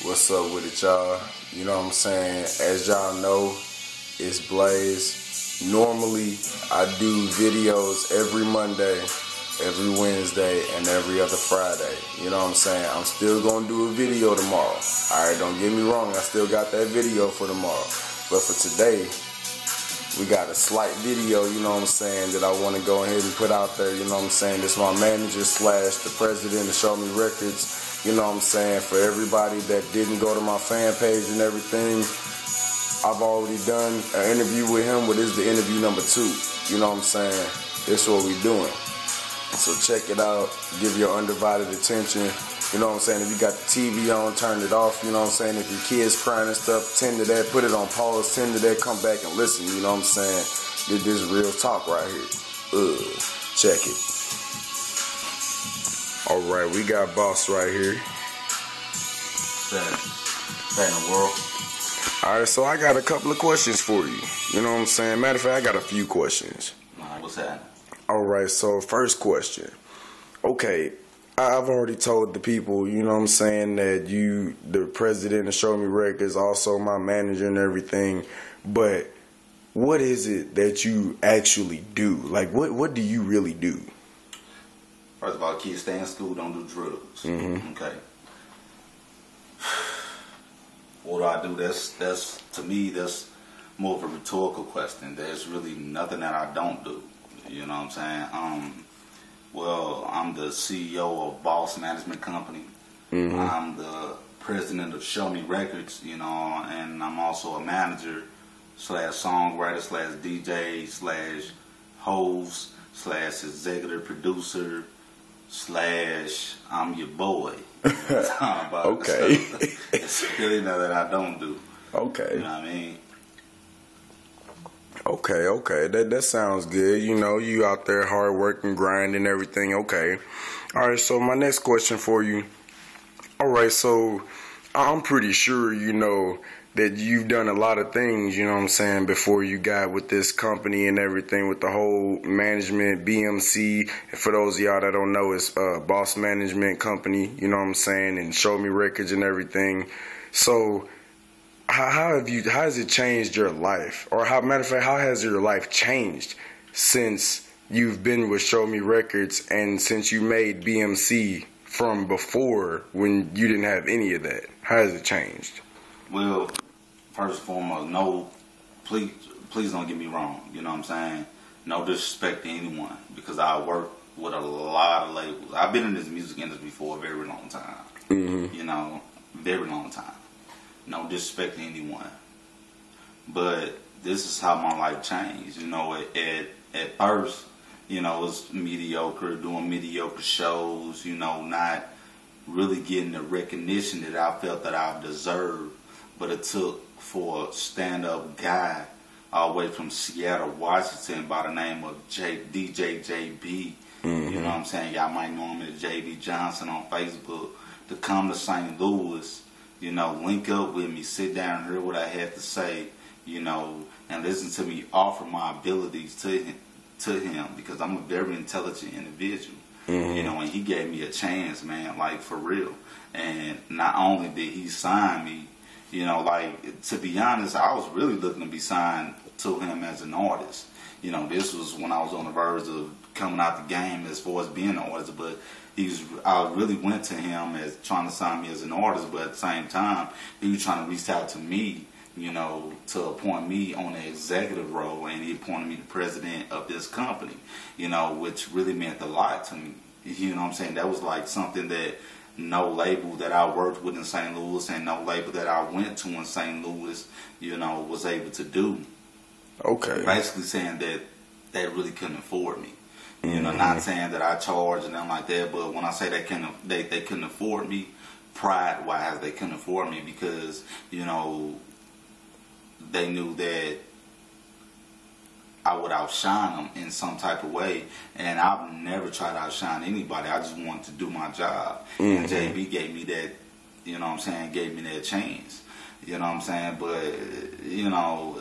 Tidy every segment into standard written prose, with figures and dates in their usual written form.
What's up with it, y'all? You know what I'm saying? As y'all know, it's Blaze. Normally, I do videos every Monday, every Wednesday, and every other Friday. You know what I'm saying? I'm still going to do a video tomorrow. Alright, don't get me wrong. I still got that video for tomorrow. But for today, we got a slight video, you know what I'm saying, that I want to go ahead and put out there. You know what I'm saying? This is my manager / the president of Show Me Records. You know what I'm saying? For everybody that didn't go to my fan page and everything, I've already done an interview with him, but this is the interview number 2. You know what I'm saying? This is what we doing. So check it out. Give your undivided attention. You know what I'm saying? If you got the TV on, turn it off. You know what I'm saying? If your kids crying and stuff, tend to that. Put it on pause. Tend to that. Come back and listen. You know what I'm saying? This is real talk right here. Check it. Alright, we got B.O.S.S right here. That in the world. Alright, so I got a couple of questions for you. You know what I'm saying? Matter of fact, I got a few questions. Alright, what's that? Alright, so first question. Okay, I've already told the people, you know what I'm saying, that you, the president of Show Me Records, also my manager and everything, but what is it that you actually do? Like, what do you really do? First of all, kids stay in school, don't do drugs. Okay. What do I do? That's to me, that's more of a rhetorical question. There's really nothing that I don't do. You know what I'm saying? Well, I'm the CEO of B.O.S.S Management Company. I'm the president of Show Me Records, you know, and I'm also a manager / songwriter / DJ / host / executive producer / I'm your boy. Okay. It's really nothing I don't do. Okay. You know what I mean? Okay. That sounds good. You know, you out there hard working, grinding, everything. Okay. Alright, so my next question for you. Alright, so I'm pretty sure you know that you've done a lot of things, you know what I'm saying, before you got with this company and everything, with the whole management, BMC. For those of y'all that don't know, it's B.O.S.S Management Company, you know what I'm saying, and Show Me Records and everything. So how has it changed your life? Or matter of fact, how has your life changed since you've been with Show Me Records and since you made BMC from before when you didn't have any of that? How has it changed? Well, first and foremost, please don't get me wrong. You know what I'm saying? No disrespect to anyone, because I work with a lot of labels. I've been in this music industry for a very long time. You know, very long time. No disrespect to anyone. But this is how my life changed. You know, at first, you know, it was mediocre, doing mediocre shows, you know, not really getting the recognition that I felt that I deserved. But it took for a stand-up guy all the way from Seattle, Washington, by the name of DJ JB. You know what I'm saying? Y'all might know him as JB Johnson on Facebook, to come to St. Louis, you know, link up with me, sit down and hear what I had to say, you know, and listen to me offer my abilities to him, because I'm a very intelligent individual. You know, and he gave me a chance, man, like for real. And not only did he sign me, you know, like, to be honest, I was really looking to be signed to him as an artist. You know, this was when I was on the verge of coming out the game as far as being an artist, but I really went to him as trying to sign me as an artist, but at the same time, he was trying to reach out to me, you know, to appoint me on the executive role, and he appointed me the president of this company, you know, which really meant a lot to me. You know what I'm saying? That was like something that no label that I worked with in St. Louis and no label that I went to in St. Louis, you know, was able to do. Okay. Basically saying that they really couldn't afford me. You know, not saying that I charge and nothing like that, but when I say they couldn't afford me, pride-wise, they couldn't afford me, because, you know, they knew that I would outshine them in some type of way, and I've never tried to outshine anybody. I just wanted to do my job, and JB gave me that, you know what I'm saying, gave me that chance, you know what I'm saying, but, you know,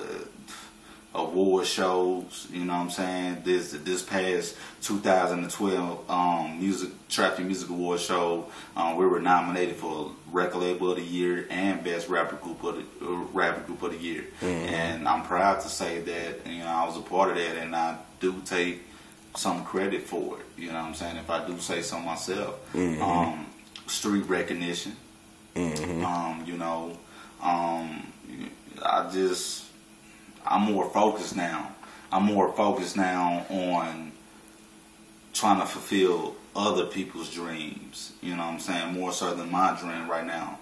award shows. You know what I'm saying? This past 2012 Traffic Music Award show, we were nominated for Record Label of the Year and Best Rapper Group of the Year. And I'm proud to say that I was a part of that, and I do take some credit for it. You know what I'm saying? If I do say so myself. Street recognition. I'm more focused now. I'm more focused now on trying to fulfill other people's dreams. You know what I'm saying? More so than my dream right now.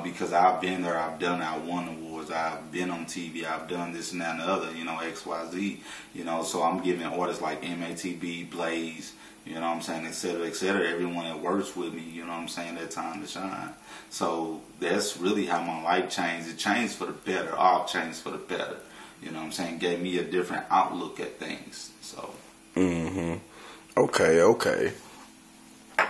Because I've been there, I've done it, I won awards, I've been on TV, I've done this and that and the other, XYZ. So I'm giving artists like MATB, B.I.E, you know what I'm saying, et cetera, everyone that works with me, you know what I'm saying, that time to shine. So that's really how my life changed. It changed for the better. All changed for the better. You know what I'm saying? Gave me a different outlook at things. So. Okay.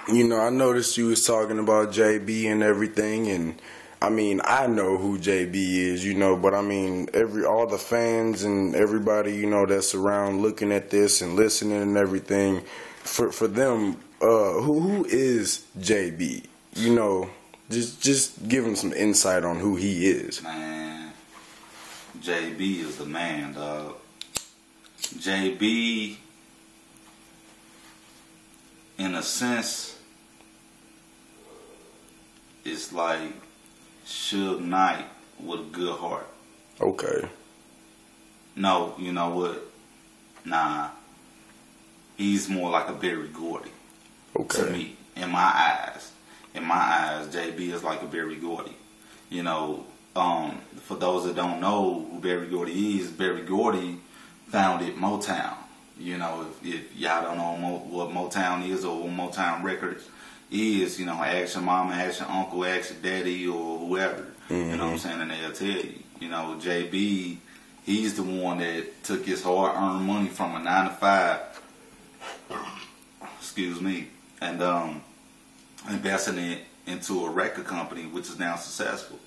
I noticed you was talking about JB and everything, and I mean, I know who JB is, but I mean, all the fans and everybody, that's around looking at this and listening and everything, for them, who is JB? Just give them some insight on who he is. Man, JB is the man, dog. JB, in a sense, is like Suge Knight with a good heart. Okay. No, you know what? Nah. He's more like a Berry Gordy. Okay. To me, in my eyes. In my eyes, JB is like a Berry Gordy. For those that don't know who Berry Gordy is, Berry Gordy founded Motown. If y'all don't know what Motown is or what Motown Records is, ask your mama, ask your uncle, ask your daddy, or whoever. You know what I'm saying? And they'll tell you. JB, he's the one that took his hard-earned money from a 9 to 5. Excuse me. And investing it into a record company, which is now successful.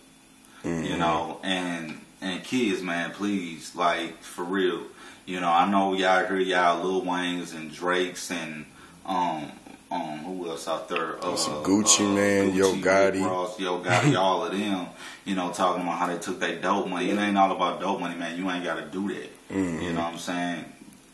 And kids, man, please, like, for real. I know y'all hear y'all Lil Wayne's and Drake's and who else out there? Some Gucci, man, Yo Gotti. Ross, Yo Gotti, all of them, talking about how they took their dope money. It ain't all about dope money, man. You ain't got to do that. You know what I'm saying?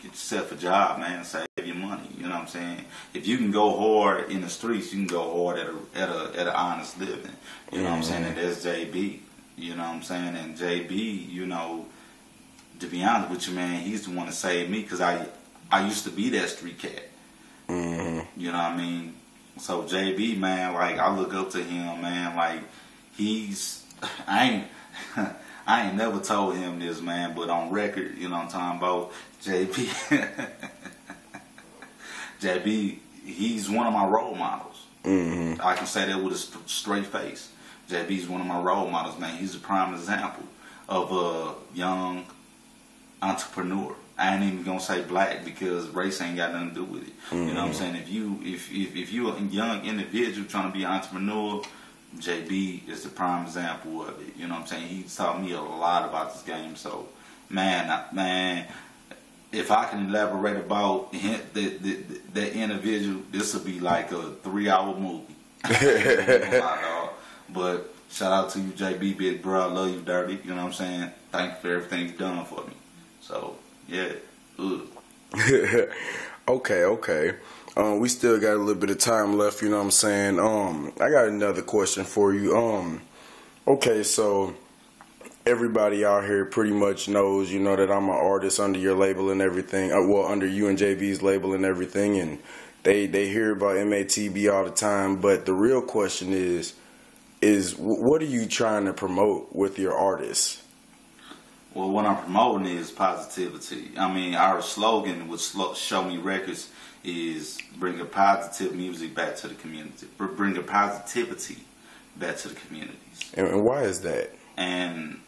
Get yourself a job, man. Save your money. You know what I'm saying? If you can go hard in the streets, you can go hard at an honest living. You know what I'm saying? And that's JB. You know what I'm saying? And JB, to be honest with you, man, he's the one that saved me, because I used to be that street cat. You know what I mean? So JB, man, like, I look up to him, man. Like, I ain't never told him this, man, but on record, I'm talking about JB. JB, he's one of my role models. I can say that with a straight face. JB's one of my role models, man. He's a prime example of a young entrepreneur. I ain't even gonna say black, because race ain't got nothing to do with it. You know what I'm saying? If you a young individual trying to be an entrepreneur, JB is the prime example of it. You know what I'm saying? He's taught me a lot about this game. So, man, if I can elaborate about that individual, this will be like a 3-hour movie. But shout out to you, JB, big bro. I love you, dirty. You know what I'm saying? Thank you for everything you've done for me. So, yeah. Okay. We still got a little bit of time left, you know what I'm saying? I got another question for you. Okay, so everybody out here pretty much knows, that I'm an artist under your label and everything. Under you and JB's label and everything, and they hear about MATB all the time. But the real question is what are you trying to promote with your artists? Well, what I'm promoting is positivity. I mean, our slogan with Show Me Records is bring a positive music back to the community. Bring a positivity back to the communities. And why is that? And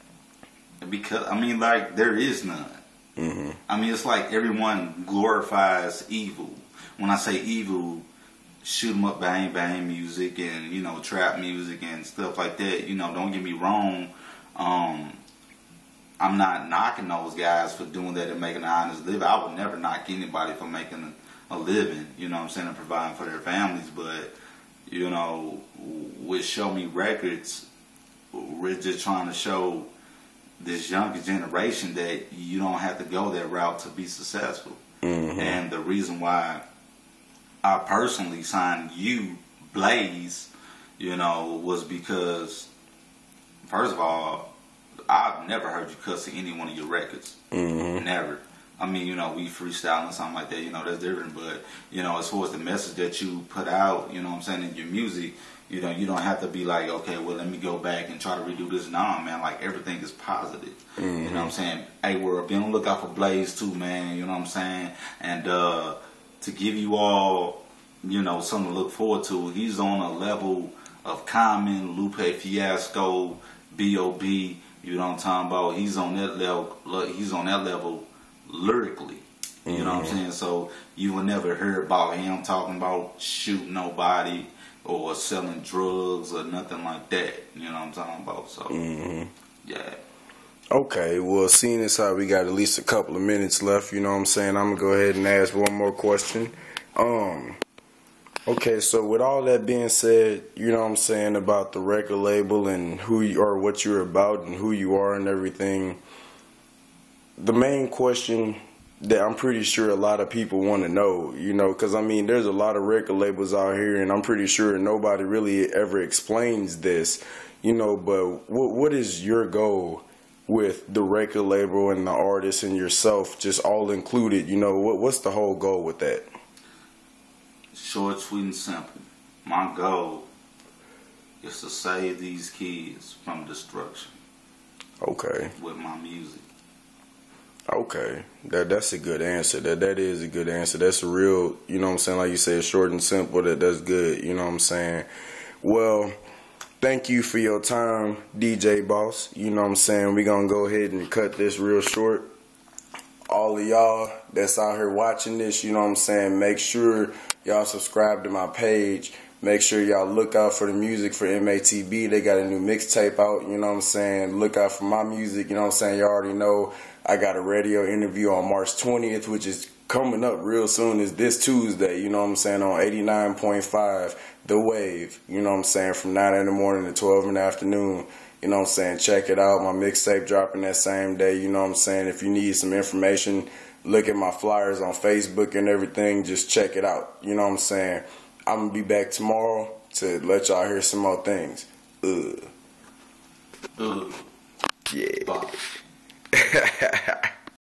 because, I mean, like, there is none. I mean, it's like everyone glorifies evil. When I say evil, shoot 'em up, bang, bang music and, trap music and stuff like that. Don't get me wrong. I'm not knocking those guys for doing that and making an honest living. I would never knock anybody for making a living, you know what I'm saying, and providing for their families. But, you know, with Show Me Records, we're just trying to show this younger generation that you don't have to go that route to be successful. Mm-hmm. And the reason why I personally signed you, Blaze, you know, was because, first of all, I've never heard you cuss in any one of your records. Mm-hmm. Never. I mean, you know, we freestyling something like that, you know, that's different. But, you know, as far as the message that you put out, you know what I'm saying, in your music, you know, you don't have to be like, okay, well, let me go back and try to redo this. Nah, man, like, everything is positive. Mm-hmm. You know what I'm saying? Hey, we're be on the lookout for Blaze, too, man. You know what I'm saying? And to give you all, you know, something to look forward to, he's on a level of Common, Lupe Fiasco, B.O.B., you know what I'm talking about? He's on that level lyrically. You mm-hmm. know what I'm saying? So you will never hear about him talking about shooting nobody or selling drugs or nothing like that. You know what I'm talking about? So, mm-hmm. yeah. Okay, well, seeing as how we got at least a couple of minutes left, you know what I'm saying, I'm going to go ahead and ask one more question. Okay, so with all that being said, you know what I'm saying, about the record label and who you are, what you're about and who you are and everything, the main question that I'm pretty sure a lot of people want to know, you know, because, I mean, there's a lot of record labels out here, and I'm pretty sure nobody really ever explains this, you know, but what is your goal with the record label and the artist and yourself, just all included, you know, what's the whole goal with that? Short, sweet, and simple. My goal is to save these kids from destruction. Okay. With my music. Okay, that's a good answer. That is a good answer. That's a real, you know what I'm saying, like you said, short and simple. That's good, you know what I'm saying. Well, thank you for your time, DJ Boss. You know what I'm saying. We're going to go ahead and cut this real short. All of y'all that's out here watching this, you know what I'm saying, make sure y'all subscribe to my page. Make sure y'all look out for the music for MATB. They got a new mixtape out, you know what I'm saying. Look out for my music, you know what I'm saying. You already know I got a radio interview on March 20th, which is coming up real soon. Is this Tuesday, you know what I'm saying, on 89.5 The Wave, you know what I'm saying, from 9 in the morning to 12 in the afternoon. You know what I'm saying, check it out. My mixtape dropping that same day, you know what I'm saying. If you need some information, look at my flyers on Facebook and everything. Just check it out, you know what I'm saying. I'm going to be back tomorrow to let y'all hear some more things. Yeah. Bye.